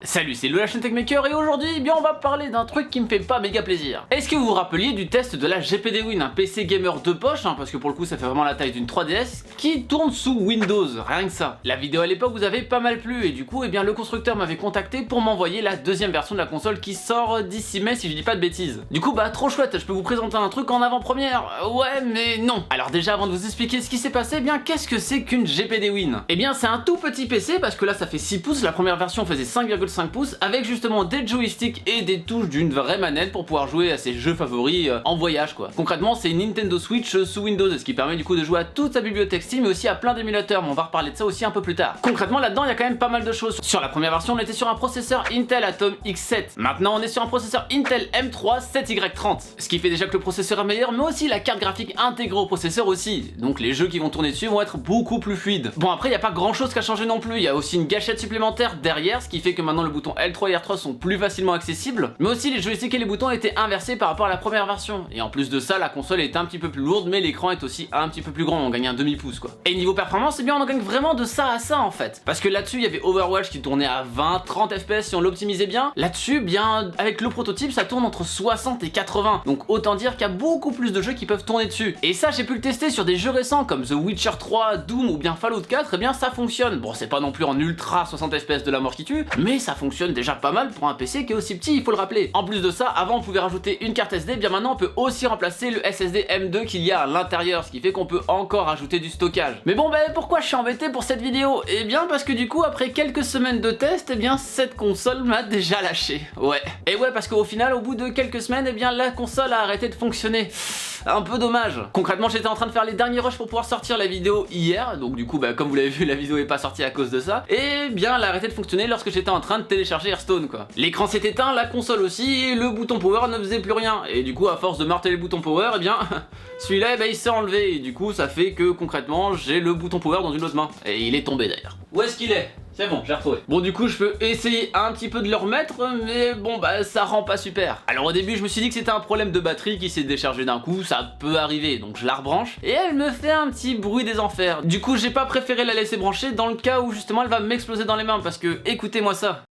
Salut, c'est le la chaîne TechMaker et aujourd'hui, eh bien, on va parler d'un truc qui me fait pas méga plaisir. Est-ce que vous vous rappeliez du test de la GPD Win, un PC gamer de poche, parce que pour le coup ça fait vraiment la taille d'une 3DS, qui tourne sous Windows, rien que ça. La vidéo à l'époque vous avait pas mal plu et du coup, eh bien, le constructeur m'avait contacté pour m'envoyer la deuxième version de la console qui sort d'ici mai si je dis pas de bêtises. Du coup, bah trop chouette, je peux vous présenter un truc en avant-première. Ouais, mais non. Alors déjà, avant de vous expliquer ce qui s'est passé, eh bien, qu'est-ce que c'est qu'une GPD Win? Eh bien, c'est un tout petit PC parce que là ça fait 6 pouces, la première version faisait 5,5 pouces avec justement des joysticks et des touches d'une vraie manette pour pouvoir jouer à ses jeux favoris en voyage quoi. Concrètement c'est une Nintendo Switch sous Windows, ce qui permet du coup de jouer à toute sa bibliothèque Steam mais aussi à plein d'émulateurs, mais on va reparler de ça aussi un peu plus tard. Concrètement là-dedans il y a quand même pas mal de choses. Sur la première version on était sur un processeur Intel Atom X7, maintenant on est sur un processeur Intel M3 7Y30, ce qui fait déjà que le processeur est meilleur mais aussi la carte graphique intégrée au processeur aussi, donc les jeux qui vont tourner dessus vont être beaucoup plus fluides. Bon après il n'y a pas grand chose qui a changé non plus, il y a aussi une gâchette supplémentaire derrière, ce qui fait que maintenant le bouton L3 et R3 sont plus facilement accessibles, mais aussi les joysticks et les boutons étaient inversés par rapport à la première version, et en plus de ça la console est un petit peu plus lourde mais l'écran est aussi un petit peu plus grand, on gagne un demi-pouce quoi. Et niveau performance, eh bien on en gagne vraiment de ça à ça en fait, parce que là-dessus il y avait Overwatch qui tournait à 20-30 FPS si on l'optimisait bien, là-dessus bien avec le prototype ça tourne entre 60 et 80, donc autant dire qu'il y a beaucoup plus de jeux qui peuvent tourner dessus. Et ça j'ai pu le tester sur des jeux récents comme The Witcher 3, Doom ou bien Fallout 4, et bien ça fonctionne. Bon c'est pas non plus en ultra 60 FPS de la mort qui tue, mais ça fonctionne déjà pas mal pour un PC qui est aussi petit, il faut le rappeler. En plus de ça, avant on pouvait rajouter une carte SD, bien maintenant on peut aussi remplacer le SSD M2 qu'il y a à l'intérieur, ce qui fait qu'on peut encore rajouter du stockage. Mais bon pourquoi je suis embêté pour cette vidéo? Eh bien parce que du coup après quelques semaines de test, eh bien cette console m'a déjà lâché. Ouais. Et ouais parce qu'au final au bout de quelques semaines, eh bien la console a arrêté de fonctionner. Un peu dommage. Concrètement j'étais en train de faire les derniers rushs pour pouvoir sortir la vidéo hier, donc du coup comme vous l'avez vu la vidéo est pas sortie à cause de ça, et bien elle a arrêté de fonctionner lorsque j'étais en train de télécharger Hearthstone quoi. L'écran s'est éteint, la console aussi, et le bouton power ne faisait plus rien, et du coup à force de marteler le bouton power, et bien celui-là il s'est enlevé, et du coup ça fait que concrètement j'ai le bouton power dans une autre main, et il est tombé d'ailleurs. Où est-ce qu'il est? C'est bon, j'ai retrouvé. Bon du coup je peux essayer un petit peu de le remettre, mais bon ça rend pas super. Alors au début je me suis dit que c'était un problème de batterie qui s'est déchargé d'un coup, ça peut arriver, donc je la rebranche, et elle me fait un petit bruit des enfers. Du coup j'ai pas préféré la laisser brancher dans le cas où justement elle va m'exploser dans les mains, parce que écoutez-moi ça.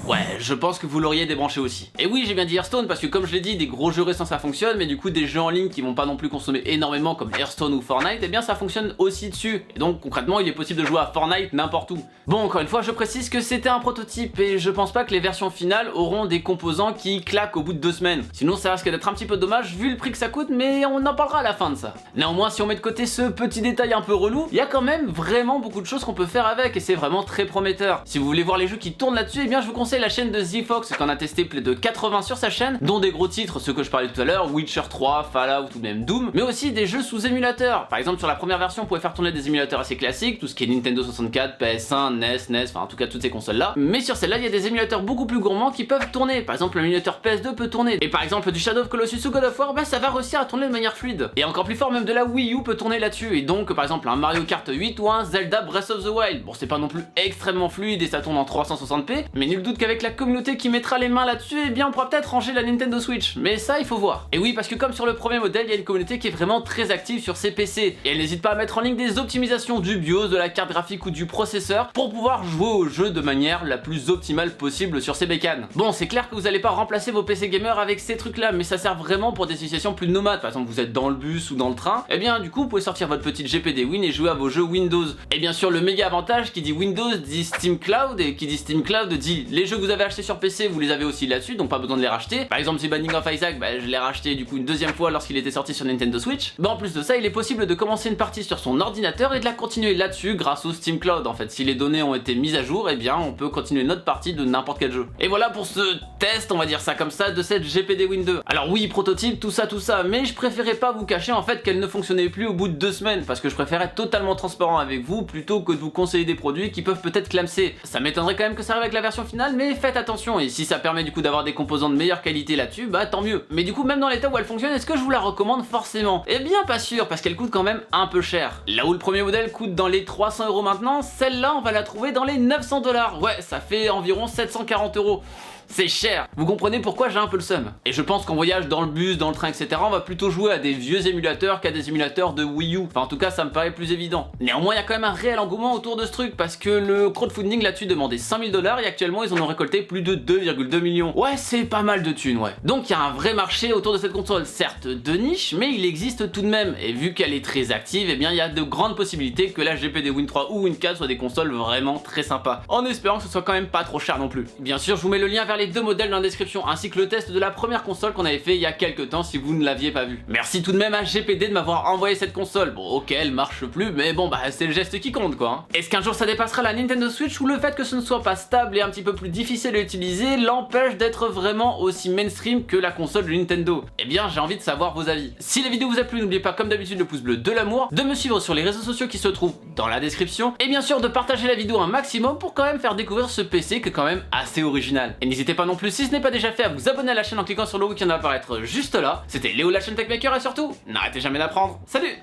Ouais, je pense que vous l'auriez débranché aussi. Et oui, j'ai bien dit Hearthstone parce que comme je l'ai dit, des gros jeux récents ça fonctionne, mais du coup des jeux en ligne qui vont pas non plus consommer énormément comme Hearthstone ou Fortnite, eh bien ça fonctionne aussi dessus. Et donc concrètement, il est possible de jouer à Fortnite n'importe où. Bon, encore une fois, je précise que c'était un prototype et je pense pas que les versions finales auront des composants qui claquent au bout de 2 semaines. Sinon ça risque d'être un petit peu dommage vu le prix que ça coûte, mais on en parlera à la fin de ça. Néanmoins, si on met de côté ce petit détail un peu relou, il y a quand même vraiment beaucoup de choses qu'on peut faire avec et c'est vraiment très prometteur. Si vous voulez voir les jeux qui tournent là-dessus, eh bien je vous conseille la chaîne de ZFox qu'on a testé plus de 80 sur sa chaîne, dont des gros titres, ceux que je parlais tout à l'heure, Witcher 3, Fallout ou même Doom, mais aussi des jeux sous émulateur. Par exemple sur la première version on pouvait faire tourner des émulateurs assez classiques, tout ce qui est Nintendo 64, PS1, NES, enfin en tout cas toutes ces consoles là, mais sur celle-là il y a des émulateurs beaucoup plus gourmands qui peuvent tourner. Par exemple l'émulateur PS2 peut tourner, et par exemple du Shadow of Colossus ou God of War, ça va réussir à tourner de manière fluide. Et encore plus fort, même de la Wii U peut tourner là-dessus, et donc par exemple un Mario Kart 8 ou un Zelda Breath of the Wild. Bon c'est pas non plus extrêmement fluide et ça tourne en 360p, mais nul doute qu'avec la communauté qui mettra les mains là-dessus, eh bien on pourra peut-être ranger la Nintendo Switch, mais ça il faut voir. Et oui parce que comme sur le premier modèle, il y a une communauté qui est vraiment très active sur ces PC, et elle n'hésite pas à mettre en ligne des optimisations du BIOS, de la carte graphique ou du processeur pour pouvoir jouer au jeu de manière la plus optimale possible sur ces bécanes. Bon c'est clair que vous allez pas remplacer vos PC gamers avec ces trucs là, mais ça sert vraiment pour des situations plus nomades. Par exemple vous êtes dans le bus ou dans le train, et bien du coup vous pouvez sortir votre petite GPD Win et jouer à vos jeux Windows. Et bien sûr le méga avantage qui dit Windows dit Steam Cloud, et qui dit Steam Cloud dit les jeux que vous avez achetés sur PC vous les avez aussi là-dessus, donc pas besoin de les racheter. Par exemple The Binding of Isaac, je l'ai racheté du coup une deuxième fois lorsqu'il était sorti sur Nintendo Switch. En plus de ça il est possible de commencer une partie sur son ordinateur et de la continuer là-dessus grâce au Steam Cloud. En fait si les données ont été mises à jour, et bien on peut continuer notre partie de n'importe quel jeu. Et voilà pour ce test, on va dire ça comme ça, de cette GPD Win 2. Alors oui prototype tout ça, mais je préférais pas vous cacher en fait qu'elle ne fonctionnait plus au bout de 2 semaines, parce que je préfère être totalement transparent avec vous plutôt que de vous conseiller des produits qui peuvent peut-être clamser. Ça m'étonnerait quand même que ça arrive avec la version finale, mais faites attention, et si ça permet du coup d'avoir des composants de meilleure qualité là-dessus, bah tant mieux. Mais du coup, même dans l'état où elle fonctionne, est-ce que je vous la recommande forcément? Eh bien pas sûr, parce qu'elle coûte quand même un peu cher. Là où le premier modèle coûte dans les 300 € maintenant, celle-là on va la trouver dans les 900 $. Ouais, ça fait environ 740 €. C'est cher. Vous comprenez pourquoi j'ai un peu le seum. Et je pense qu'en voyage dans le bus, dans le train, etc., on va plutôt jouer à des vieux émulateurs qu'à des émulateurs de Wii U. Enfin, en tout cas, ça me paraît plus évident. Néanmoins, il y a quand même un réel engouement autour de ce truc parce que le crowdfunding là-dessus demandait 5 000 $ et actuellement, ils en ont récolté plus de 2,2 millions. Ouais, c'est pas mal de thunes, ouais. Donc, il y a un vrai marché autour de cette console, certes de niche, mais il existe tout de même. Et vu qu'elle est très active, eh bien, il y a de grandes possibilités que la GPD Win 3 ou Win 4 soient des consoles vraiment très sympas. En espérant que ce soit quand même pas trop cher non plus. Bien sûr, je vous mets le lien vers les deux modèles dans la description, ainsi que le test de la première console qu'on avait fait il y a quelques temps si vous ne l'aviez pas vu. Merci tout de même à GPD de m'avoir envoyé cette console. Bon, ok, elle marche plus, mais bon, bah c'est le geste qui compte quoi. Hein. Est-ce qu'un jour ça dépassera la Nintendo Switch, ou le fait que ce ne soit pas stable et un petit peu plus difficile à utiliser l'empêche d'être vraiment aussi mainstream que la console de Nintendo? Eh bien, j'ai envie de savoir vos avis. Si la vidéo vous a plu, n'oubliez pas comme d'habitude le pouce bleu de l'amour, de me suivre sur les réseaux sociaux qui se trouvent dans la description, et bien sûr de partager la vidéo un maximum pour quand même faire découvrir ce PC qui est quand même assez original. Et n'hésitez pas non plus, si ce n'est pas déjà fait, à vous abonner à la chaîne en cliquant sur le logo qui vient d'apparaître juste là. C'était Léo, la chaîne Techmaker, et surtout, n'arrêtez jamais d'apprendre. Salut!